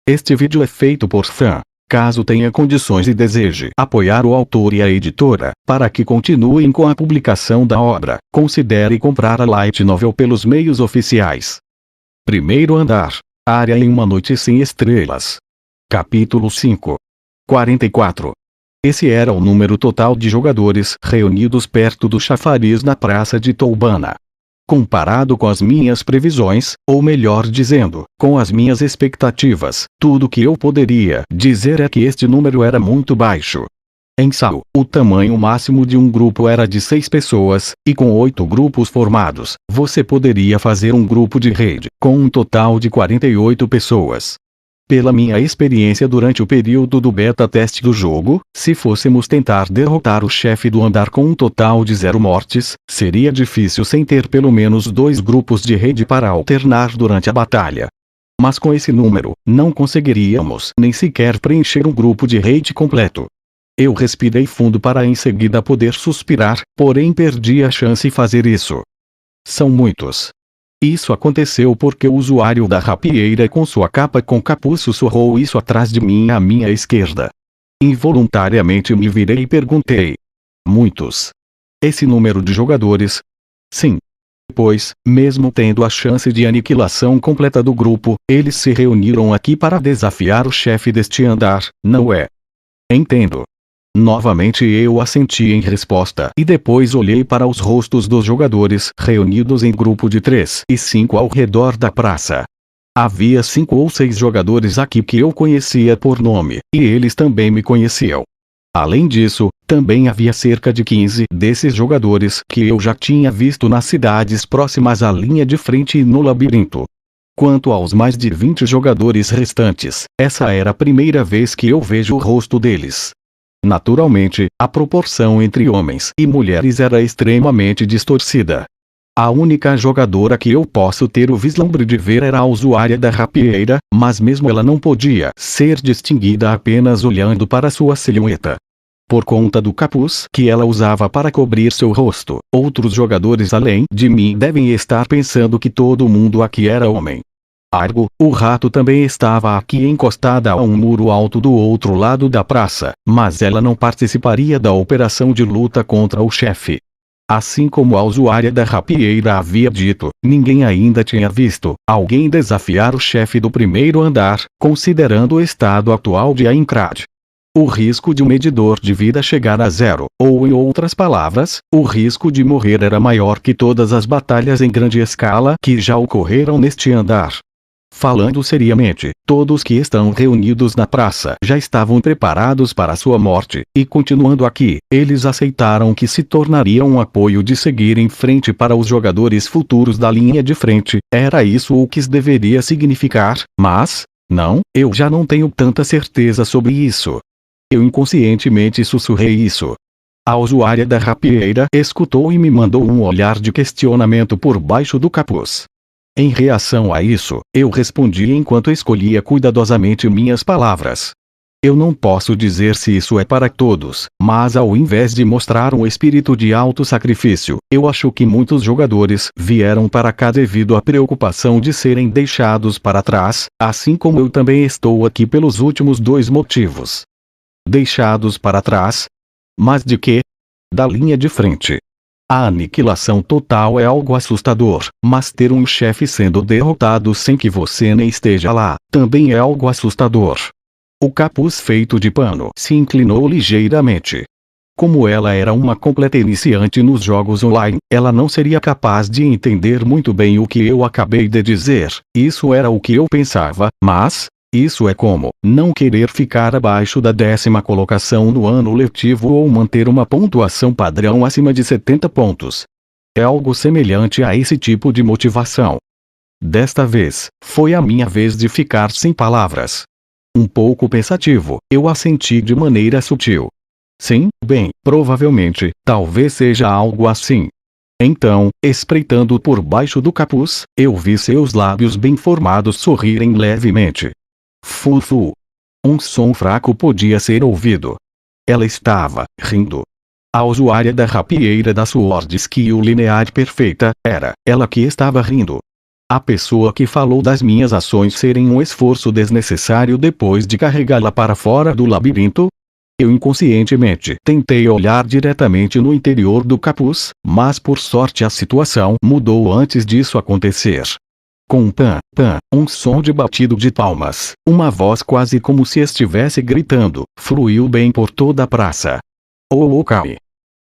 Este vídeo é feito por fã. Caso tenha condições e deseje apoiar o autor e a editora, para que continuem com a publicação da obra, considere comprar a light novel pelos meios oficiais. Primeiro andar. Área em uma noite sem estrelas. Capítulo 5. 44. Esse era o número total de jogadores reunidos perto do chafariz na praça de Toubana. Comparado com as minhas previsões, ou melhor dizendo, com as minhas expectativas, tudo que eu poderia dizer é que este número era muito baixo. Em Sao, o tamanho máximo de um grupo era de 6 pessoas, e com 8 grupos formados, você poderia fazer um grupo de rede, com um total de 48 pessoas. Pela minha experiência durante o período do beta teste do jogo, se fôssemos tentar derrotar o chefe do andar com um total de 0 mortes, seria difícil sem ter pelo menos 2 grupos de rede para alternar durante a batalha. Mas com esse número, não conseguiríamos nem sequer preencher um grupo de rede completo. Eu respirei fundo para em seguida poder suspirar, porém perdi a chance de fazer isso. São muitos. Isso aconteceu porque o usuário da rapieira com sua capa com capuz sussurrou isso atrás de mim à minha esquerda. Involuntariamente me virei e perguntei. Muitos. Esse número de jogadores? Sim. Pois, mesmo tendo a chance de aniquilação completa do grupo, eles se reuniram aqui para desafiar o chefe deste andar, não é? Entendo. Novamente eu assenti em resposta e depois olhei para os rostos dos jogadores reunidos em grupo de 3 e 5 ao redor da praça. Havia 5 ou 6 jogadores aqui que eu conhecia por nome, e eles também me conheciam. Além disso, também havia cerca de 15 desses jogadores que eu já tinha visto nas cidades próximas à linha de frente e no labirinto. Quanto aos mais de 20 jogadores restantes, essa era a primeira vez que eu vejo o rosto deles. Naturalmente, a proporção entre homens e mulheres era extremamente distorcida. A única jogadora que eu posso ter o vislumbre de ver era a usuária da rapieira, mas mesmo ela não podia ser distinguida apenas olhando para sua silhueta. Por conta do capuz que ela usava para cobrir seu rosto, outros jogadores além de mim devem estar pensando que todo mundo aqui era homem. Argo, o rato também estava aqui encostada a um muro alto do outro lado da praça, mas ela não participaria da operação de luta contra o chefe. Assim como a usuária da rapieira havia dito, ninguém ainda tinha visto alguém desafiar o chefe do primeiro andar, considerando o estado atual de Aincrad. O risco de um medidor de vida chegar a 0, ou em outras palavras, o risco de morrer era maior que todas as batalhas em grande escala que já ocorreram neste andar. Falando seriamente, todos que estão reunidos na praça já estavam preparados para sua morte, e continuando aqui, eles aceitaram que se tornaria um apoio de seguir em frente para os jogadores futuros da linha de frente. Era isso o que deveria significar, mas, não, eu já não tenho tanta certeza sobre isso. Eu inconscientemente sussurrei isso. A usuária da rapieira escutou e me mandou um olhar de questionamento por baixo do capuz. Em reação a isso, eu respondi enquanto escolhia cuidadosamente minhas palavras. Eu não posso dizer se isso é para todos, mas ao invés de mostrar um espírito de auto-sacrifício, eu acho que muitos jogadores vieram para cá devido à preocupação de serem deixados para trás, assim como eu também estou aqui pelos últimos 2 motivos. Deixados para trás? Mas de quê? Da linha de frente. A aniquilação total é algo assustador, mas ter um chefe sendo derrotado sem que você nem esteja lá, também é algo assustador. O capuz feito de pano se inclinou ligeiramente. Como ela era uma completa iniciante nos jogos online, ela não seria capaz de entender muito bem o que eu acabei de dizer. Isso era o que eu pensava, mas isso é como não querer ficar abaixo da 10ª colocação no ano letivo ou manter uma pontuação padrão acima de 70 pontos. É algo semelhante a esse tipo de motivação. Desta vez, foi a minha vez de ficar sem palavras. Um pouco pensativo, eu assenti de maneira sutil. Sim, bem, provavelmente, talvez seja algo assim. Então, espreitando por baixo do capuz, eu vi seus lábios bem formados sorrirem levemente. Fufu. Um som fraco podia ser ouvido. Ela estava rindo. A usuária da rapieira da Sword Skill Linear Perfeita, era ela que estava rindo. A pessoa que falou das minhas ações serem um esforço desnecessário depois de carregá-la para fora do labirinto? Eu inconscientemente tentei olhar diretamente no interior do capuz, mas por sorte a situação mudou antes disso acontecer. Com um pã, pã, um som de batido de palmas, uma voz quase como se estivesse gritando, fluiu bem por toda a praça. Oh, ok.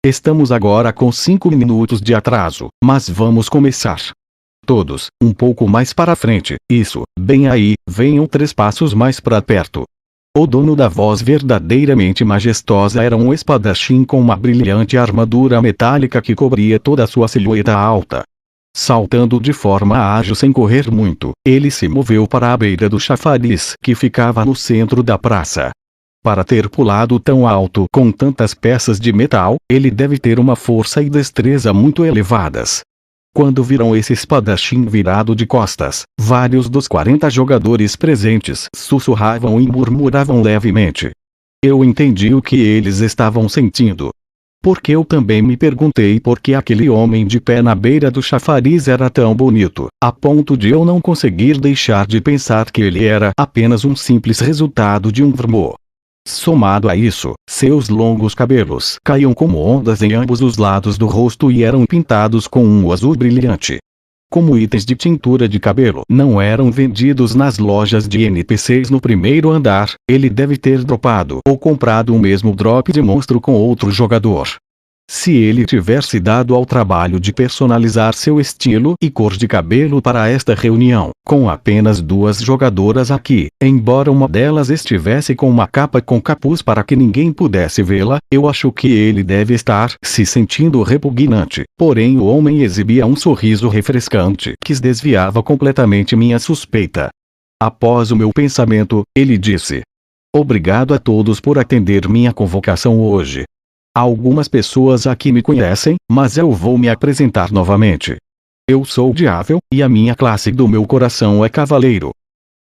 Estamos agora com 5 minutos de atraso, mas vamos começar. Todos, um pouco mais para frente, isso, bem aí, venham 3 passos mais para perto. O dono da voz verdadeiramente majestosa era um espadachim com uma brilhante armadura metálica que cobria toda a sua silhueta alta. Saltando de forma ágil sem correr muito, ele se moveu para a beira do chafariz que ficava no centro da praça. Para ter pulado tão alto com tantas peças de metal, ele deve ter uma força e destreza muito elevadas. Quando viram esse espadachim virado de costas, vários dos 40 jogadores presentes sussurravam e murmuravam levemente. Eu entendi o que eles estavam sentindo. Porque eu também me perguntei por que aquele homem de pé na beira do chafariz era tão bonito, a ponto de eu não conseguir deixar de pensar que ele era apenas um simples resultado de um vrmo. Somado a isso, seus longos cabelos caíam como ondas em ambos os lados do rosto e eram pintados com um azul brilhante. Como itens de tintura de cabelo não eram vendidos nas lojas de NPCs no primeiro andar, ele deve ter dropado ou comprado o mesmo drop de monstro com outro jogador. Se ele tivesse dado ao trabalho de personalizar seu estilo e cor de cabelo para esta reunião, com apenas 2 jogadoras aqui, embora uma delas estivesse com uma capa com capuz para que ninguém pudesse vê-la, eu acho que ele deve estar se sentindo repugnante. Porém o homem exibia um sorriso refrescante que desviava completamente minha suspeita. Após o meu pensamento, ele disse: "Obrigado a todos por atender minha convocação hoje. Algumas pessoas aqui me conhecem, mas eu vou me apresentar novamente. Eu sou Diável, e a minha classe do meu coração é Cavaleiro."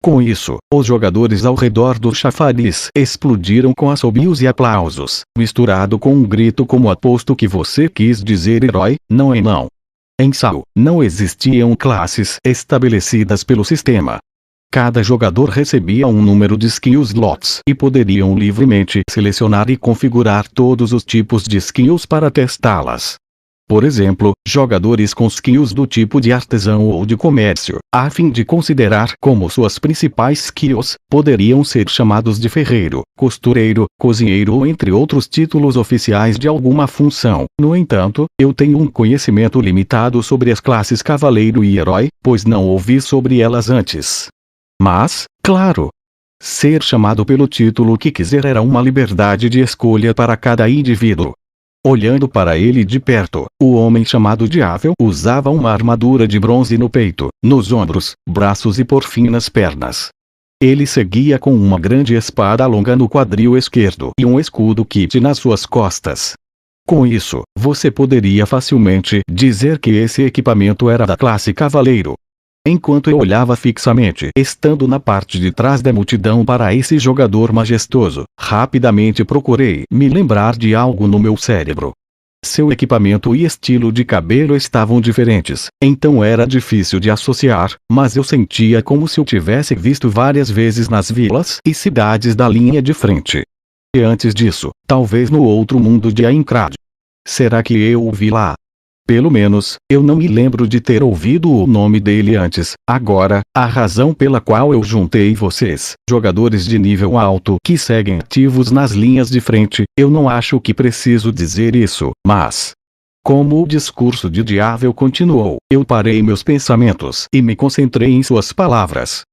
Com isso, os jogadores ao redor do chafariz explodiram com assobios e aplausos, misturado com um grito como aposto que você quis dizer herói, não é não. Em Sao, não existiam classes estabelecidas pelo sistema. Cada jogador recebia um número de skill slots e poderiam livremente selecionar e configurar todos os tipos de skills para testá-las. Por exemplo, jogadores com skills do tipo de artesão ou de comércio, a fim de considerar como suas principais skills, poderiam ser chamados de ferreiro, costureiro, cozinheiro ou entre outros títulos oficiais de alguma função. No entanto, eu tenho um conhecimento limitado sobre as classes Cavaleiro e Herói, pois não ouvi sobre elas antes. Mas, claro, ser chamado pelo título que quiser era uma liberdade de escolha para cada indivíduo. Olhando para ele de perto, o homem chamado Diável usava uma armadura de bronze no peito, nos ombros, braços e por fim nas pernas. Ele seguia com uma grande espada longa no quadril esquerdo e um escudo kit nas suas costas. Com isso, você poderia facilmente dizer que esse equipamento era da classe Cavaleiro. Enquanto eu olhava fixamente, estando na parte de trás da multidão para esse jogador majestoso, rapidamente procurei me lembrar de algo no meu cérebro. Seu equipamento e estilo de cabelo estavam diferentes, então era difícil de associar, mas eu sentia como se o tivesse visto várias vezes nas vilas e cidades da linha de frente. E antes disso, talvez no outro mundo de Aincrad. Será que eu o vi lá? Pelo menos, eu não me lembro de ter ouvido o nome dele antes. Agora, a razão pela qual eu juntei vocês, jogadores de nível alto que seguem ativos nas linhas de frente, eu não acho que preciso dizer isso, mas... Como o discurso de Diável continuou, eu parei meus pensamentos e me concentrei em suas palavras.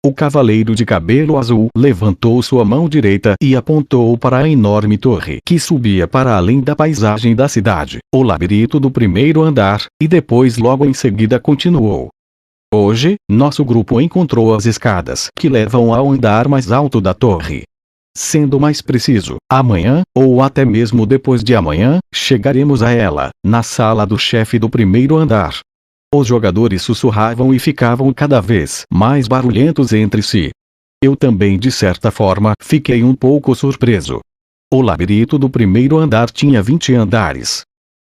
O cavaleiro de cabelo azul levantou sua mão direita e apontou para a enorme torre que subia para além da paisagem da cidade, o labirinto do primeiro andar, e depois logo em seguida continuou. Hoje, nosso grupo encontrou as escadas que levam ao andar mais alto da torre. Sendo mais preciso, amanhã, ou até mesmo depois de amanhã, chegaremos a ela, na sala do chefe do primeiro andar. Os jogadores sussurravam e ficavam cada vez mais barulhentos entre si. Eu também de certa forma fiquei um pouco surpreso. O labirinto do primeiro andar tinha 20 andares.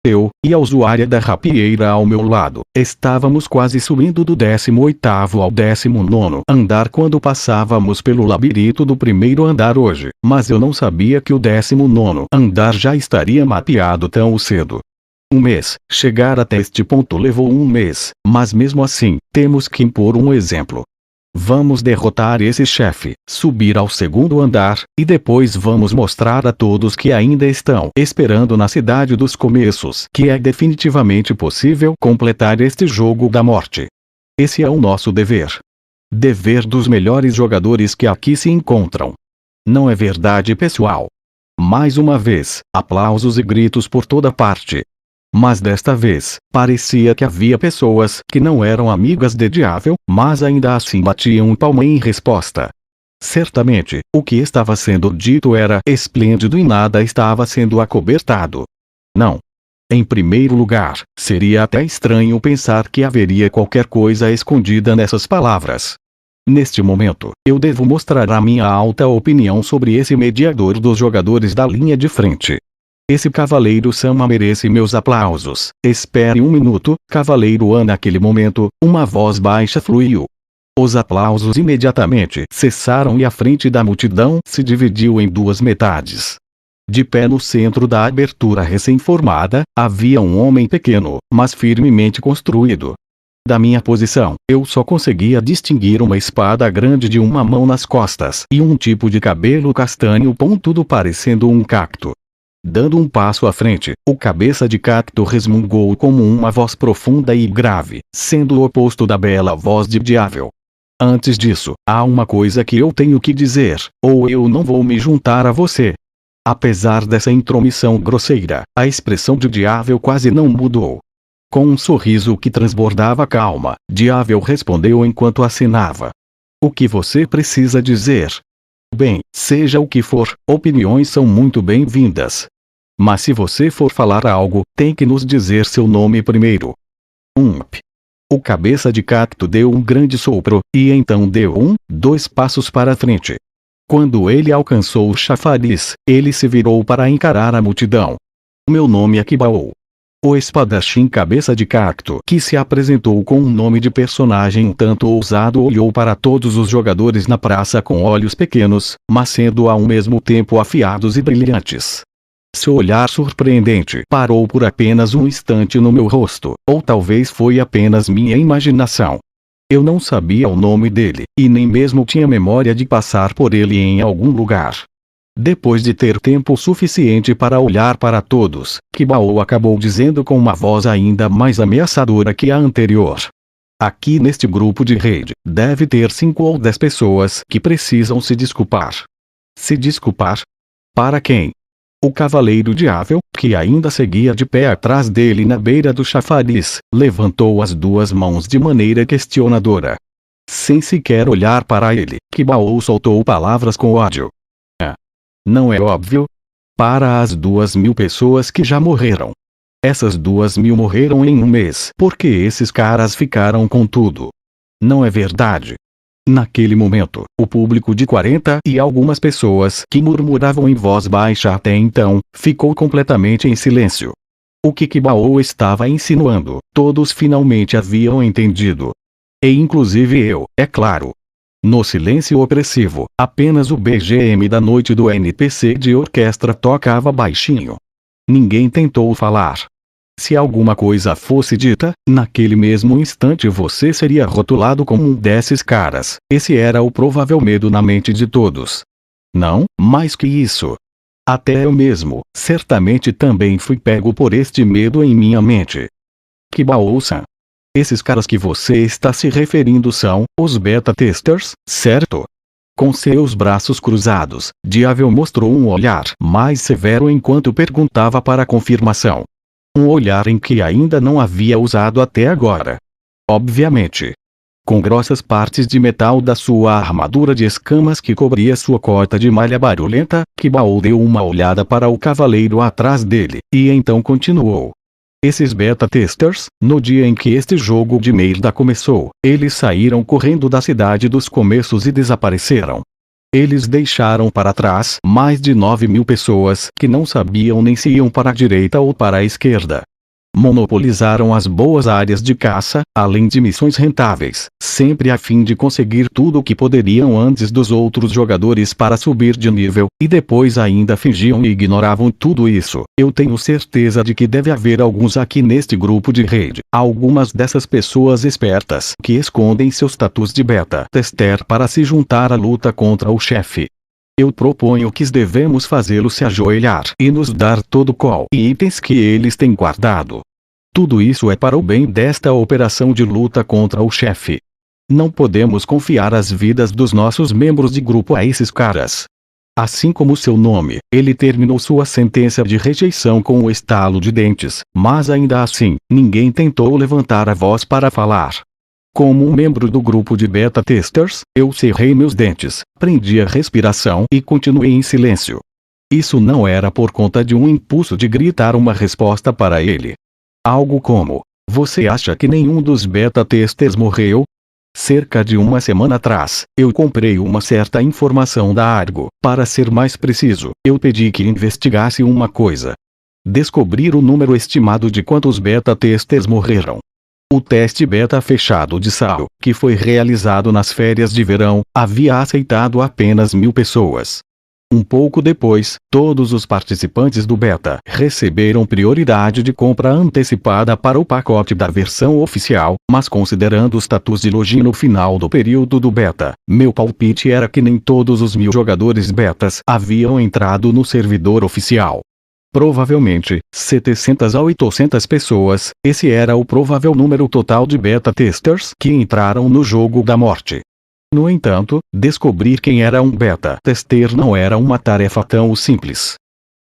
Eu, e a usuária da rapieira ao meu lado, estávamos quase subindo do 18º ao 19º andar quando passávamos pelo labirinto do primeiro andar hoje, mas eu não sabia que o 19º andar já estaria mapeado tão cedo. Um mês. Chegar até este ponto levou um mês, mas mesmo assim, temos que impor um exemplo. Vamos derrotar esse chefe, subir ao segundo andar, e depois vamos mostrar a todos que ainda estão esperando na cidade dos começos que é definitivamente possível completar este jogo da morte. Esse é o nosso dever. Dever dos melhores jogadores que aqui se encontram. Não é verdade, pessoal? Mais uma vez, aplausos e gritos por toda parte. Mas desta vez, parecia que havia pessoas que não eram amigas de Diável, mas ainda assim batiam palma em resposta. Certamente, o que estava sendo dito era esplêndido e nada estava sendo acobertado. Não. Em primeiro lugar, seria até estranho pensar que haveria qualquer coisa escondida nessas palavras. Neste momento, eu devo mostrar a minha alta opinião sobre esse mediador dos jogadores da linha de frente. Esse Cavaleiro Sama merece meus aplausos. Espere um minuto, Cavaleiro An. Naquele momento, uma voz baixa fluiu. Os aplausos imediatamente cessaram e a frente da multidão se dividiu em duas metades. De pé no centro da abertura recém-formada, havia um homem pequeno, mas firmemente construído. Da minha posição, eu só conseguia distinguir uma espada grande de uma mão nas costas e um tipo de cabelo castanho pontudo parecendo um cacto. Dando um passo à frente, o cabeça de cacto resmungou como uma voz profunda e grave, sendo o oposto da bela voz de Diável. Antes disso, há uma coisa que eu tenho que dizer, ou eu não vou me juntar a você. Apesar dessa intromissão grosseira, a expressão de Diável quase não mudou. Com um sorriso que transbordava calma, Diável respondeu enquanto acenava. O que você precisa dizer? Bem, seja o que for, opiniões são muito bem-vindas. Mas se você for falar algo, tem que nos dizer seu nome primeiro. O cabeça de cacto deu um grande sopro, e então deu 2 passos para frente. Quando ele alcançou o chafariz, ele se virou para encarar a multidão. Meu nome é Kibao. O espadachim cabeça de cacto, que se apresentou com um nome de personagem um tanto ousado, olhou para todos os jogadores na praça com olhos pequenos, mas sendo ao mesmo tempo afiados e brilhantes. Seu olhar surpreendente parou por apenas um instante no meu rosto, ou talvez foi apenas minha imaginação. Eu não sabia o nome dele, e nem mesmo tinha memória de passar por ele em algum lugar. Depois de ter tempo suficiente para olhar para todos, Kibao acabou dizendo com uma voz ainda mais ameaçadora que a anterior. Aqui neste grupo de rede, deve ter 5 ou 10 pessoas que precisam se desculpar. Se desculpar? Para quem? O Cavaleiro Diável, que ainda seguia de pé atrás dele na beira do chafariz, levantou as 2 mãos de maneira questionadora. Sem sequer olhar para ele, Kibao soltou palavras com ódio. Não é óbvio? Para as 2.000 pessoas que já morreram. Essas 2.000 morreram em um mês porque esses caras ficaram com tudo. Não é verdade? Naquele momento, o público de 40 e algumas pessoas que murmuravam em voz baixa até então, ficou completamente em silêncio. O que Kibao estava insinuando, todos finalmente haviam entendido. E inclusive eu, é claro. No silêncio opressivo, apenas o BGM da noite do NPC de orquestra tocava baixinho. Ninguém tentou falar. Se alguma coisa fosse dita, naquele mesmo instante você seria rotulado como um desses caras. Esse era o provável medo na mente de todos. Não, mais que isso. Até eu mesmo, certamente também fui pego por este medo em minha mente. Kibao-san. Esses caras que você está se referindo são os beta-testers, certo? Com seus braços cruzados, Diável mostrou um olhar mais severo enquanto perguntava para confirmação. Um olhar em que ainda não havia usado até agora. Obviamente. Com grossas partes de metal da sua armadura de escamas que cobria sua cota de malha barulhenta, Kibao deu uma olhada para o cavaleiro atrás dele, e então continuou. Esses beta-testers, no dia em que este jogo de merda começou, eles saíram correndo da cidade dos começos e desapareceram. Eles deixaram para trás mais de 9.000 pessoas que não sabiam nem se iam para a direita ou para a esquerda. Monopolizaram as boas áreas de caça, além de missões rentáveis, sempre a fim de conseguir tudo o que poderiam antes dos outros jogadores para subir de nível, e depois ainda fingiam e ignoravam tudo isso. Eu tenho certeza de que deve haver alguns aqui neste grupo de rede, algumas dessas pessoas espertas que escondem seus status de beta tester para se juntar à luta contra o chefe. Eu proponho que devemos fazê-lo se ajoelhar e nos dar todo o call e itens que eles têm guardado. Tudo isso é para o bem desta operação de luta contra o chefe. Não podemos confiar as vidas dos nossos membros de grupo a esses caras. Assim como seu nome, ele terminou sua sentença de rejeição com o estalo de dentes, mas ainda assim, ninguém tentou levantar a voz para falar. Como um membro do grupo de beta testers, eu cerrei meus dentes, prendi a respiração e continuei em silêncio. Isso não era por conta de um impulso de gritar uma resposta para ele. Algo como: você acha que nenhum dos beta testers morreu? Cerca de uma semana atrás, eu comprei uma certa informação da Argo. Para ser mais preciso, eu pedi que investigasse uma coisa. Descobrir o número estimado de quantos beta testers morreram. O teste beta fechado de Sao, que foi realizado nas férias de verão, havia aceitado apenas 1000 pessoas. Um pouco depois, todos os participantes do beta receberam prioridade de compra antecipada para o pacote da versão oficial, mas considerando o status de login no final do período do beta, meu palpite era que nem todos os 1000 jogadores betas haviam entrado no servidor oficial. Provavelmente, 700 a 800 pessoas, esse era o provável número total de beta testers que entraram no jogo da morte. No entanto, descobrir quem era um beta tester não era uma tarefa tão simples.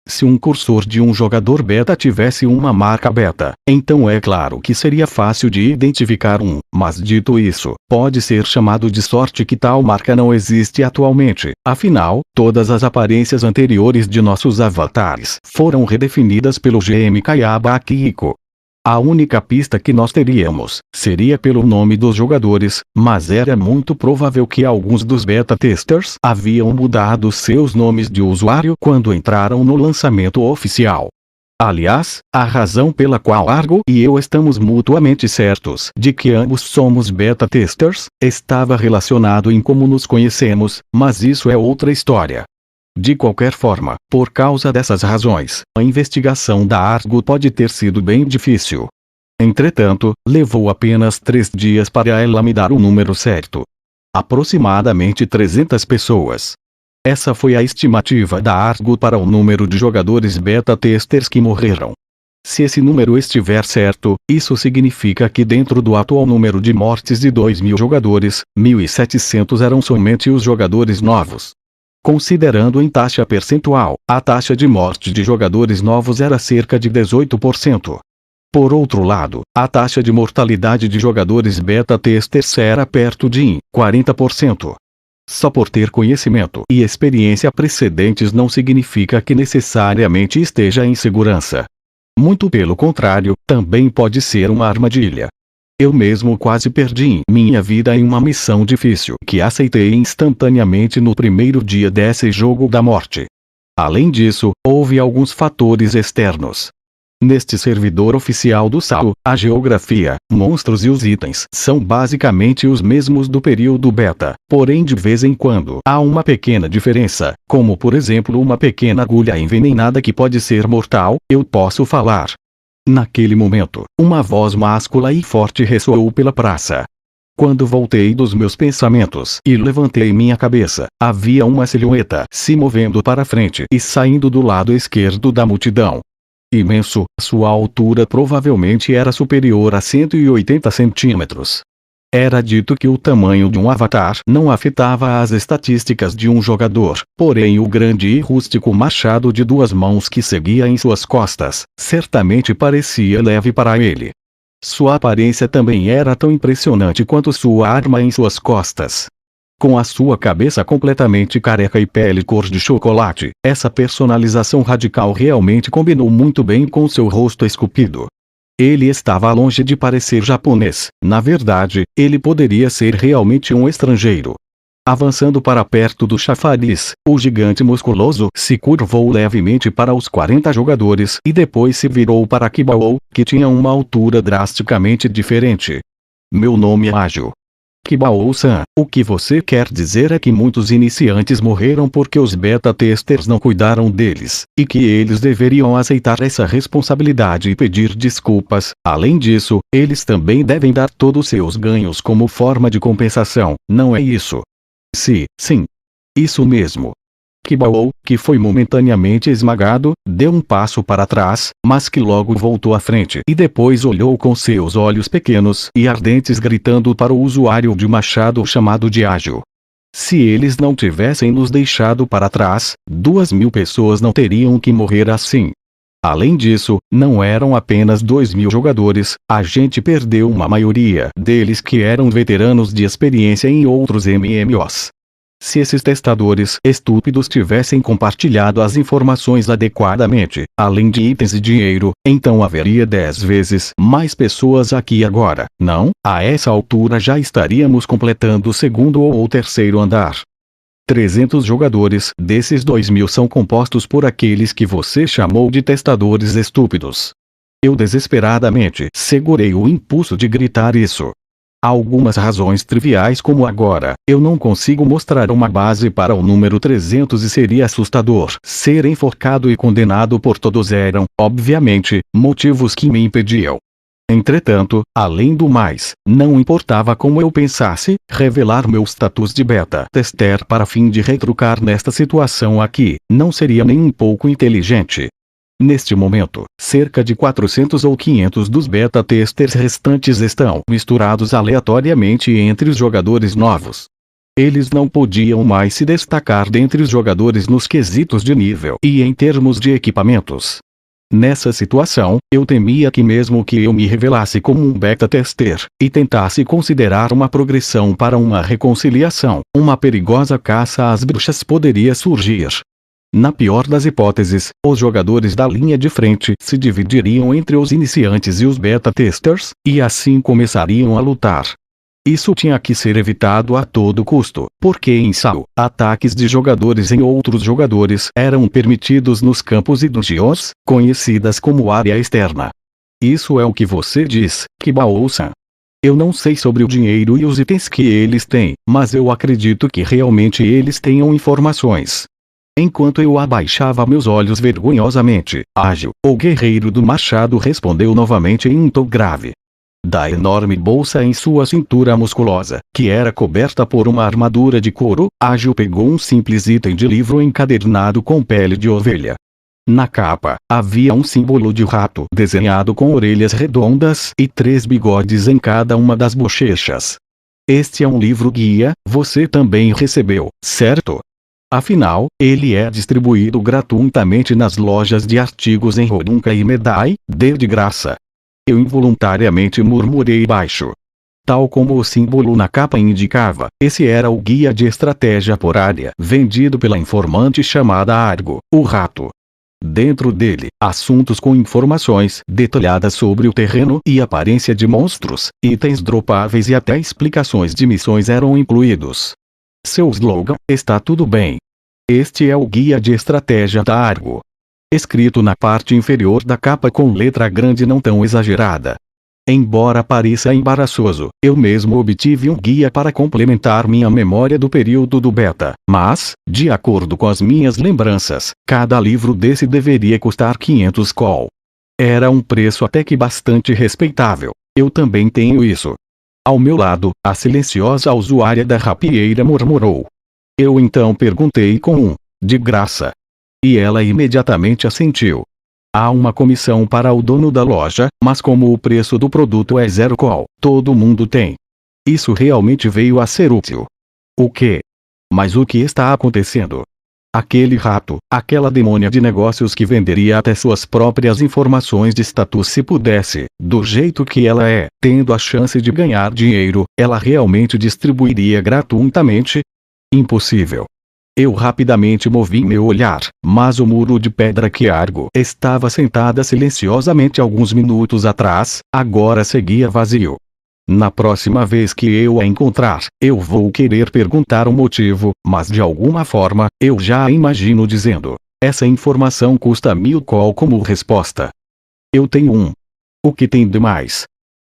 Se um cursor de um jogador beta tivesse uma marca beta, então é claro que seria fácil de identificar um, mas dito isso, pode ser chamado de sorte que tal marca não existe atualmente, afinal, todas as aparências anteriores de nossos avatares foram redefinidas pelo GM Kayaba Akihiko. A única pista que nós teríamos seria pelo nome dos jogadores, mas era muito provável que alguns dos beta testers haviam mudado seus nomes de usuário quando entraram no lançamento oficial. Aliás, a razão pela qual Argo e eu estamos mutuamente certos de que ambos somos beta testers estava relacionado em como nos conhecemos, mas isso é outra história. De qualquer forma, por causa dessas razões, a investigação da Argo pode ter sido bem difícil. Entretanto, levou apenas 3 dias para ela me dar o número certo. Aproximadamente 300 pessoas. Essa foi a estimativa da Argo para o número de jogadores beta testers que morreram. Se esse número estiver certo, isso significa que dentro do atual número de mortes de 2.000 jogadores, 1.700 eram somente os jogadores novos. Considerando em taxa percentual, a taxa de morte de jogadores novos era cerca de 18%. Por outro lado, a taxa de mortalidade de jogadores beta testers era perto de 40%. Só por ter conhecimento e experiência precedentes não significa que necessariamente esteja em segurança. Muito pelo contrário, também pode ser uma armadilha. Eu mesmo quase perdi minha vida em uma missão difícil que aceitei instantaneamente no primeiro dia desse jogo da morte. Além disso, houve alguns fatores externos. Neste servidor oficial do SAO, a geografia, monstros e os itens são basicamente os mesmos do período beta, porém de vez em quando há uma pequena diferença, como por exemplo uma pequena agulha envenenada que pode ser mortal, eu posso falar. Naquele momento, uma voz máscula e forte ressoou pela praça. Quando voltei dos meus pensamentos e levantei minha cabeça, havia uma silhueta se movendo para frente e saindo do lado esquerdo da multidão. Imenso, sua altura provavelmente era superior a 180 centímetros. Era dito que o tamanho de um avatar não afetava as estatísticas de um jogador, porém o grande e rústico machado de 2 mãos que seguia em suas costas, certamente parecia leve para ele. Sua aparência também era tão impressionante quanto sua arma em suas costas. Com a sua cabeça completamente careca e pele cor de chocolate, essa personalização radical realmente combinou muito bem com seu rosto esculpido. Ele estava longe de parecer japonês, na verdade, ele poderia ser realmente um estrangeiro. Avançando para perto do chafariz, o gigante musculoso se curvou levemente para os 40 jogadores e depois se virou para Kibao, que tinha uma altura drasticamente diferente. Meu nome é Ágil. Kibao-san, o que você quer dizer é que muitos iniciantes morreram porque os beta-testers não cuidaram deles, e que eles deveriam aceitar essa responsabilidade e pedir desculpas. Além disso, eles também devem dar todos seus ganhos como forma de compensação, não é isso? Sim. Isso mesmo. Kibao, que foi momentaneamente esmagado, deu um passo para trás, mas que logo voltou à frente e depois olhou com seus olhos pequenos e ardentes gritando para o usuário de machado chamado de Ágil. Se eles não tivessem nos deixado para trás, 2.000 pessoas não teriam que morrer assim. Além disso, não eram apenas 2.000 jogadores, a gente perdeu uma maioria deles que eram veteranos de experiência em outros MMOs. Se esses testadores estúpidos tivessem compartilhado as informações adequadamente, além de itens e dinheiro, então haveria 10 vezes mais pessoas aqui agora, não? A essa altura já estaríamos completando o segundo ou terceiro andar. 300 jogadores desses 2.000 são compostos por aqueles que você chamou de testadores estúpidos. Eu desesperadamente segurei o impulso de gritar isso. Há algumas razões triviais como agora, eu não consigo mostrar uma base para o número 300 e seria assustador. Ser enforcado e condenado por todos eram, obviamente, motivos que me impediam. Entretanto, além do mais, não importava como eu pensasse, revelar meu status de beta-tester para fim de retrucar nesta situação aqui, não seria nem um pouco inteligente. Neste momento, cerca de 400 ou 500 dos beta-testers restantes estão misturados aleatoriamente entre os jogadores novos. Eles não podiam mais se destacar dentre os jogadores nos quesitos de nível e em termos de equipamentos. Nessa situação, eu temia que mesmo que eu me revelasse como um beta-tester, e tentasse considerar uma progressão para uma reconciliação, uma perigosa caça às bruxas poderia surgir. Na pior das hipóteses, os jogadores da linha de frente se dividiriam entre os iniciantes e os beta-testers, e assim começariam a lutar. Isso tinha que ser evitado a todo custo, porque em SAO, ataques de jogadores em outros jogadores eram permitidos nos campos e dungeons, conhecidas como área externa. Isso é o que você diz, Kibao-san. Eu não sei sobre o dinheiro e os itens que eles têm, mas eu acredito que realmente eles tenham informações. Enquanto eu abaixava meus olhos vergonhosamente, Ágil, o guerreiro do machado respondeu novamente em um tom grave. Da enorme bolsa em sua cintura musculosa, que era coberta por uma armadura de couro, Ágil pegou um simples item de livro encadernado com pele de ovelha. Na capa, havia um símbolo de rato desenhado com orelhas redondas e 3 bigodes em cada uma das bochechas. Este é um livro-guia, você também recebeu, certo? Afinal, ele é distribuído gratuitamente nas lojas de artigos em Horunka e Medai, de graça. Eu involuntariamente murmurei baixo. Tal como o símbolo na capa indicava, esse era o guia de estratégia por área vendido pela informante chamada Argo, o rato. Dentro dele, assuntos com informações detalhadas sobre o terreno e aparência de monstros, itens dropáveis e até explicações de missões eram incluídos. Seu slogan, está tudo bem. Este é o guia de estratégia da Argo. Escrito na parte inferior da capa com letra grande não tão exagerada. Embora pareça embaraçoso, eu mesmo obtive um guia para complementar minha memória do período do beta, mas, de acordo com as minhas lembranças, cada livro desse deveria custar 500 col. Era um preço até que bastante respeitável. Eu também tenho isso. Ao meu lado, a silenciosa usuária da rapieira murmurou. Eu então perguntei com um, de graça. E ela imediatamente assentiu. Há uma comissão para o dono da loja, mas como o preço do produto é 0 col, todo mundo tem. Isso realmente veio a ser útil. O quê? Mas o que está acontecendo? Aquele rato, aquela demônia de negócios que venderia até suas próprias informações de status se pudesse, do jeito que ela é, tendo a chance de ganhar dinheiro, ela realmente distribuiria gratuitamente? Impossível. Eu rapidamente movi meu olhar, mas o muro de pedra que Argo estava sentada silenciosamente alguns minutos atrás, agora seguia vazio. Na próxima vez que eu a encontrar, eu vou querer perguntar o motivo, mas de alguma forma, eu já a imagino dizendo: essa informação custa 1000 col como resposta. Eu tenho um. O que tem de mais?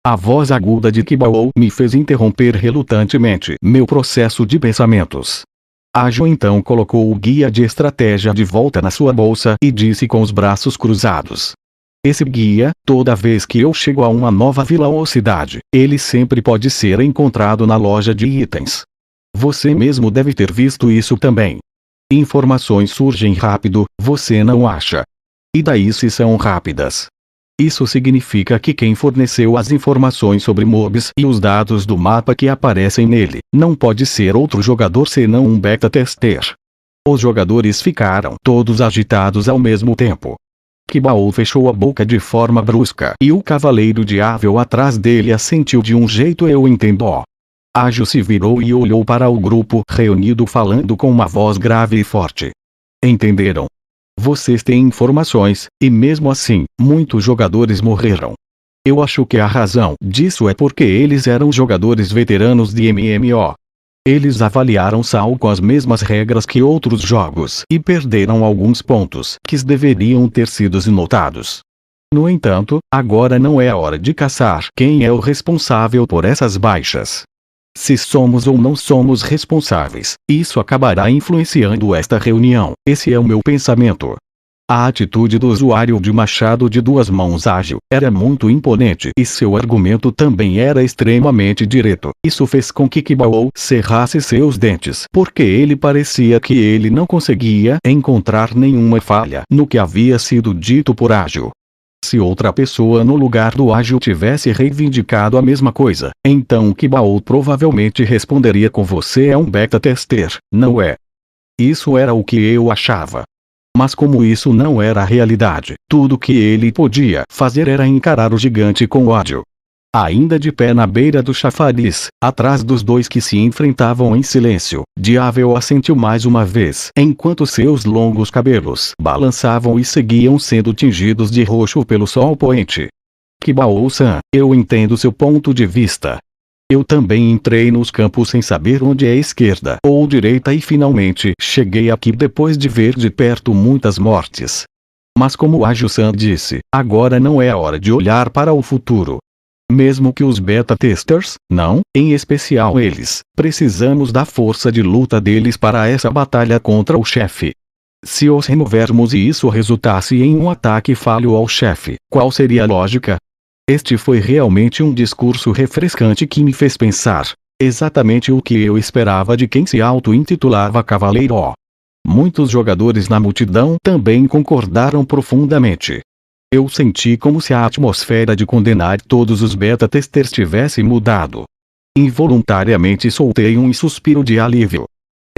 A voz aguda de Kibao me fez interromper relutantemente meu processo de pensamentos. Ajo então colocou o guia de estratégia de volta na sua bolsa e disse com os braços cruzados: esse guia, toda vez que eu chego a uma nova vila ou cidade, ele sempre pode ser encontrado na loja de itens. Você mesmo deve ter visto isso também. Informações surgem rápido, você não acha? E daí se são rápidas? Isso significa que quem forneceu as informações sobre mobs e os dados do mapa que aparecem nele, não pode ser outro jogador senão um beta-tester. Os jogadores ficaram todos agitados ao mesmo tempo. Kibao fechou a boca de forma brusca e o cavaleiro diável atrás dele assentiu de um jeito eu entendo. Ajo se virou e olhou para o grupo reunido falando com uma voz grave e forte. Entenderam? Vocês têm informações, e mesmo assim, muitos jogadores morreram. Eu acho que a razão disso é porque eles eram jogadores veteranos de MMO. Eles avaliaram Saul com as mesmas regras que outros jogos e perderam alguns pontos que deveriam ter sido notados. No entanto, agora não é a hora de caçar quem é o responsável por essas baixas. Se somos ou não somos responsáveis, isso acabará influenciando esta reunião. Esse é o meu pensamento. A atitude do usuário de machado de duas mãos ágil era muito imponente e seu argumento também era extremamente direto. Isso fez com que Kibao cerrasse seus dentes, porque ele parecia que ele não conseguia encontrar nenhuma falha no que havia sido dito por ágil. Se outra pessoa no lugar do ágil tivesse reivindicado a mesma coisa, então Kibao provavelmente responderia com: você é um beta-tester, não é? Isso era o que eu achava. Mas como isso não era a realidade, tudo que ele podia fazer era encarar o gigante com ódio. Ainda de pé na beira do chafariz, atrás dos dois que se enfrentavam em silêncio, Diável assentiu mais uma vez, enquanto seus longos cabelos balançavam e seguiam sendo tingidos de roxo pelo sol poente. Kibao-san, eu entendo seu ponto de vista. Eu também entrei nos campos sem saber onde é esquerda ou direita e finalmente cheguei aqui depois de ver de perto muitas mortes. Mas como Ajo-san disse, agora não é a hora de olhar para o futuro. Mesmo que os beta-testers, não, em especial eles, precisamos da força de luta deles para essa batalha contra o chefe. Se os removermos e isso resultasse em um ataque falho ao chefe, qual seria a lógica? Este foi realmente um discurso refrescante que me fez pensar. Exatamente o que eu esperava de quem se auto-intitulava Cavaleiro. Muitos jogadores na multidão também concordaram profundamente. Eu senti como se a atmosfera de condenar todos os beta-testers tivesse mudado. Involuntariamente soltei um suspiro de alívio.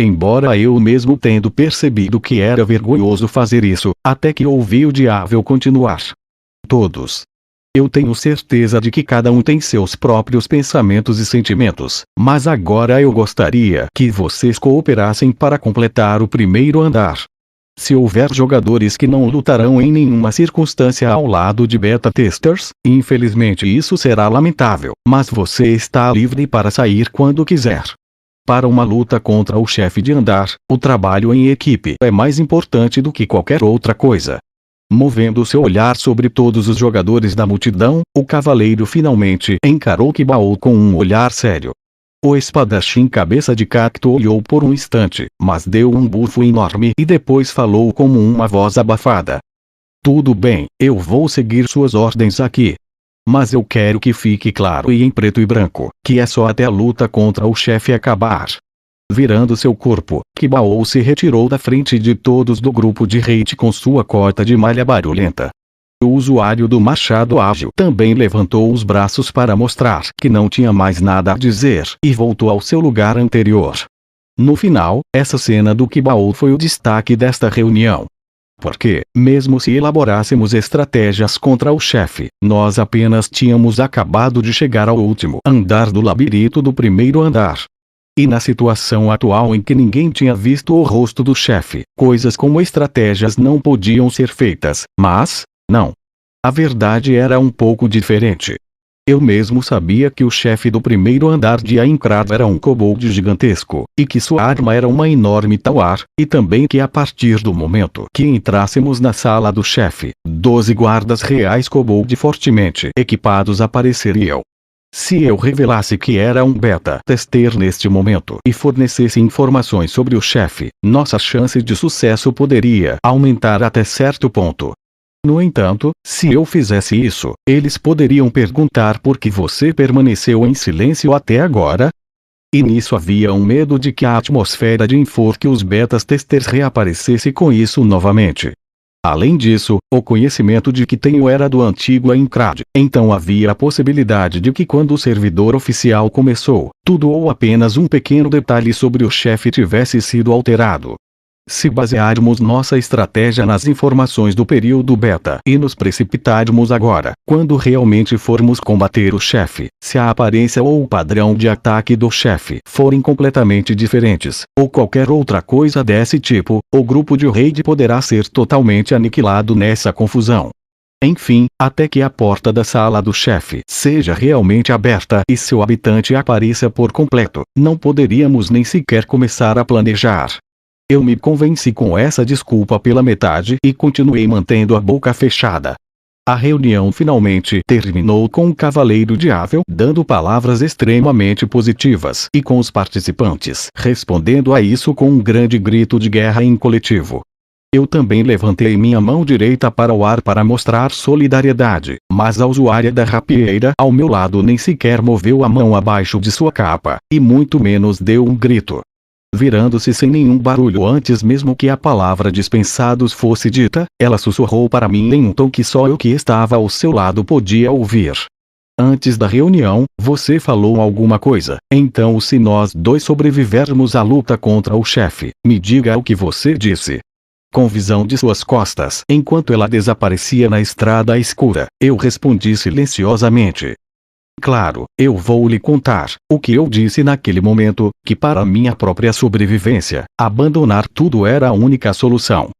Embora eu mesmo tendo percebido que era vergonhoso fazer isso, até que ouvi o Diável continuar. Todos. Eu tenho certeza de que cada um tem seus próprios pensamentos e sentimentos, mas agora eu gostaria que vocês cooperassem para completar o primeiro andar. Se houver jogadores que não lutarão em nenhuma circunstância ao lado de beta-testers, infelizmente isso será lamentável, mas você está livre para sair quando quiser. Para uma luta contra o chefe de andar, o trabalho em equipe é mais importante do que qualquer outra coisa. Movendo seu olhar sobre todos os jogadores da multidão, o cavaleiro finalmente encarou Kibao com um olhar sério. O espadachim cabeça de cacto olhou por um instante, mas deu um bufo enorme e depois falou com uma voz abafada. Tudo bem, eu vou seguir suas ordens aqui. Mas eu quero que fique claro e em preto e branco, que é só até a luta contra o chefe acabar. Virando seu corpo, Kibao se retirou da frente de todos do grupo de hate com sua cota de malha barulhenta. O usuário do machado ágil também levantou os braços para mostrar que não tinha mais nada a dizer e voltou ao seu lugar anterior. No final, essa cena do Kibao foi o destaque desta reunião. Porque, mesmo se elaborássemos estratégias contra o chefe, nós apenas tínhamos acabado de chegar ao último andar do labirinto do primeiro andar. E na situação atual em que ninguém tinha visto o rosto do chefe, coisas como estratégias não podiam ser feitas, mas, não. A verdade era um pouco diferente. Eu mesmo sabia que o chefe do primeiro andar de Aincrad era um kobold gigantesco, e que sua arma era uma enorme tawar, e também que a partir do momento que entrássemos na sala do chefe, 12 guardas reais kobold fortemente equipados apareceriam. Se eu revelasse que era um beta-tester neste momento e fornecesse informações sobre o chefe, nossa chance de sucesso poderia aumentar até certo ponto. No entanto, se eu fizesse isso, eles poderiam perguntar por que você permaneceu em silêncio até agora? E nisso havia um medo de que a atmosfera de enforque os betas-testers reaparecesse com isso novamente. Além disso, o conhecimento de que tenho era do antigo Aincrad, então havia a possibilidade de que quando o servidor oficial começou, tudo ou apenas um pequeno detalhe sobre o chefe tivesse sido alterado. Se basearmos nossa estratégia nas informações do período beta e nos precipitarmos agora, quando realmente formos combater o chefe, se a aparência ou o padrão de ataque do chefe forem completamente diferentes, ou qualquer outra coisa desse tipo, o grupo de raid poderá ser totalmente aniquilado nessa confusão. Enfim, até que a porta da sala do chefe seja realmente aberta e seu habitante apareça por completo, não poderíamos nem sequer começar a planejar. Eu me convenci com essa desculpa pela metade e continuei mantendo a boca fechada. A reunião finalmente terminou com o Cavaleiro Diável dando palavras extremamente positivas e com os participantes respondendo a isso com um grande grito de guerra em coletivo. Eu também levantei minha mão direita para o ar para mostrar solidariedade, mas a usuária da rapieira ao meu lado nem sequer moveu a mão abaixo de sua capa, e muito menos deu um grito. Virando-se sem nenhum barulho antes mesmo que a palavra dispensados fosse dita, ela sussurrou para mim em um tom que só eu que estava ao seu lado podia ouvir. Antes da reunião, você falou alguma coisa, então se nós dois sobrevivermos à luta contra o chefe, me diga o que você disse. Com visão de suas costas, enquanto ela desaparecia na estrada escura, eu respondi silenciosamente. Claro, eu vou lhe contar o que eu disse naquele momento, que para minha própria sobrevivência, abandonar tudo era a única solução.